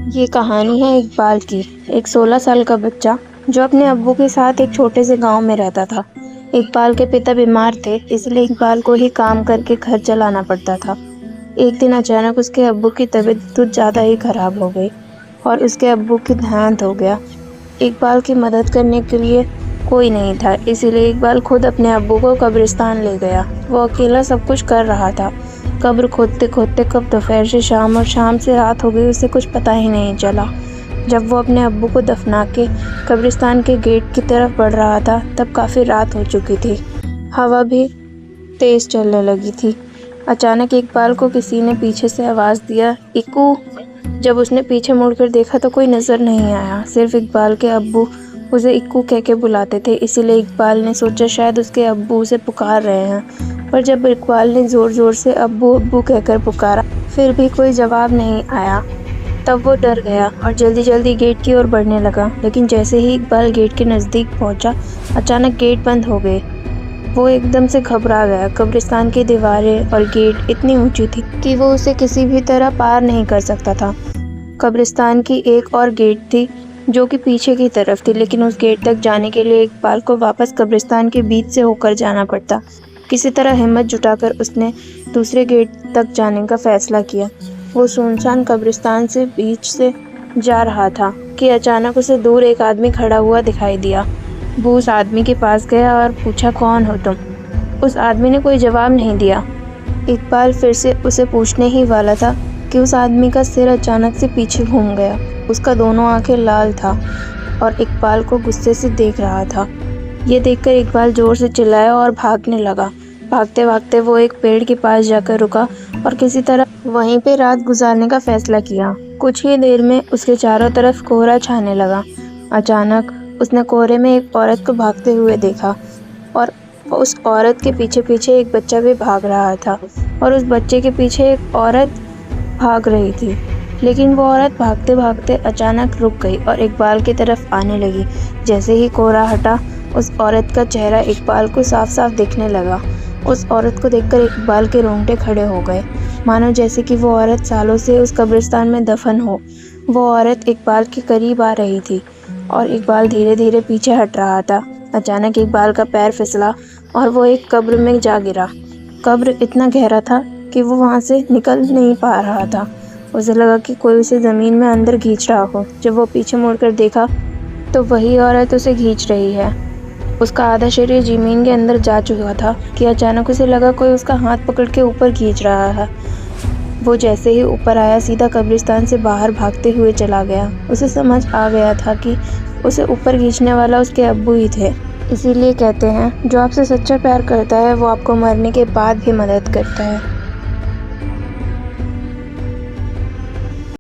ये कहानी है इकबाल की। एक 16 साल का बच्चा जो अपने अब्बू के साथ एक छोटे से गांव में रहता था। इकबाल के पिता बीमार थे, इसलिए इकबाल को ही काम करके घर चलाना पड़ता था। एक दिन अचानक उसके अब्बू की तबीयत कुछ ज़्यादा ही खराब हो गई और उसके अब्बू की देहांत हो गया। इकबाल की मदद करने के लिए कोई नहीं था, इसीलिए इकबाल खुद अपने अब्बू को कब्रिस्तान ले गया। वो अकेला सब कुछ कर रहा था। कब्र खोदते खोदते कब दोपहर से शाम और शाम से रात हो गई, उसे कुछ पता ही नहीं चला। जब वो अपने अब्बू को दफना के कब्रिस्तान के गेट की तरफ बढ़ रहा था, तब काफ़ी रात हो चुकी थी। हवा भी तेज़ चलने लगी थी। अचानक इकबाल को किसी ने पीछे से आवाज़ दिया, इक्कू। जब उसने पीछे मुड़कर देखा तो कोई नज़र नहीं आया, सिर्फ इकबाल के अब्बू उसे इक्कू कह के बुलाते थे। इसीलिए इकबाल ने सोचा शायद उसके अब्बू उसे पुकार रहे हैं। पर जब इकबाल ने ज़ोर ज़ोर से अब्बू अब्बू कहकर पुकारा, फिर भी कोई जवाब नहीं आया। तब वो डर गया और जल्दी जल्दी गेट की ओर बढ़ने लगा। लेकिन जैसे ही इकबाल गेट के नज़दीक पहुंचा, अचानक गेट बंद हो गए। वो एकदम से घबरा गया। कब्रिस्तान की दीवारें और गेट इतनी ऊंची थी कि वो उसे किसी भी तरह पार नहीं कर सकता था। कब्रिस्तान की एक और गेट थी जो कि पीछे की तरफ थी, लेकिन उस गेट तक जाने के लिए इकबाल को वापस कब्रिस्तान के बीच से होकर जाना पड़ता। किसी तरह हिम्मत जुटाकर उसने दूसरे गेट तक जाने का फैसला किया। वो सुनसान कब्रिस्तान से बीच से जा रहा था कि अचानक उसे दूर एक आदमी खड़ा हुआ दिखाई दिया। वो उस आदमी के पास गया और पूछा, कौन हो तुम? उस आदमी ने कोई जवाब नहीं दिया। इकबाल फिर से उसे पूछने ही वाला था कि उस आदमी का सिर अचानक से पीछे घूम गया। उसका दोनों आंखें लाल था और इकबाल को गुस्से से देख रहा था। ये देखकर इकबाल जोर से चिल्लाया और भागने लगा। भागते भागते वो एक पेड़ के पास जाकर रुका और किसी तरह वहीं पे रात गुजारने का फैसला किया। कुछ ही देर में उसके चारों तरफ कोहरा छाने लगा। अचानक उसने कोहरे में एक औरत को भागते हुए देखा और उस औरत के पीछे पीछे एक बच्चा भी भाग रहा था और उस बच्चे के पीछे एक औरत भाग रही थी। लेकिन वो औरत भागते भागते अचानक रुक गई और इकबाल की तरफ आने लगी। जैसे ही कोहरा हटा, उस औरत का चेहरा इकबाल को साफ साफ दिखने लगा। उस औरत को देखकर इकबाल के रोंगटे खड़े हो गए, मानो जैसे कि वो औरत सालों से उस कब्रिस्तान में दफन हो। वो औरत इकबाल के करीब आ रही थी और इकबाल धीरे धीरे पीछे हट रहा था। अचानक इकबाल का पैर फिसला और वो एक कब्र में जा गिरा। कब्र इतना गहरा था कि वो वहाँ से निकल नहीं पा रहा था। उसे लगा कि कोई उसे ज़मीन में अंदर खींच रहा हो। जब वो पीछे मुड़कर देखा तो वही औरत उसे खींच रही है। उसका आधा शरीर ज़मीन के अंदर जा चुका था कि अचानक उसे लगा कोई उसका हाथ पकड़ के ऊपर खींच रहा है। वो जैसे ही ऊपर आया, सीधा कब्रिस्तान से बाहर भागते हुए चला गया। उसे समझ आ गया था कि उसे ऊपर खींचने वाला उसके अब्बू ही थे। इसीलिए कहते हैं, जो आपसे सच्चा प्यार करता है वो आपको मरने के बाद भी मदद करता है।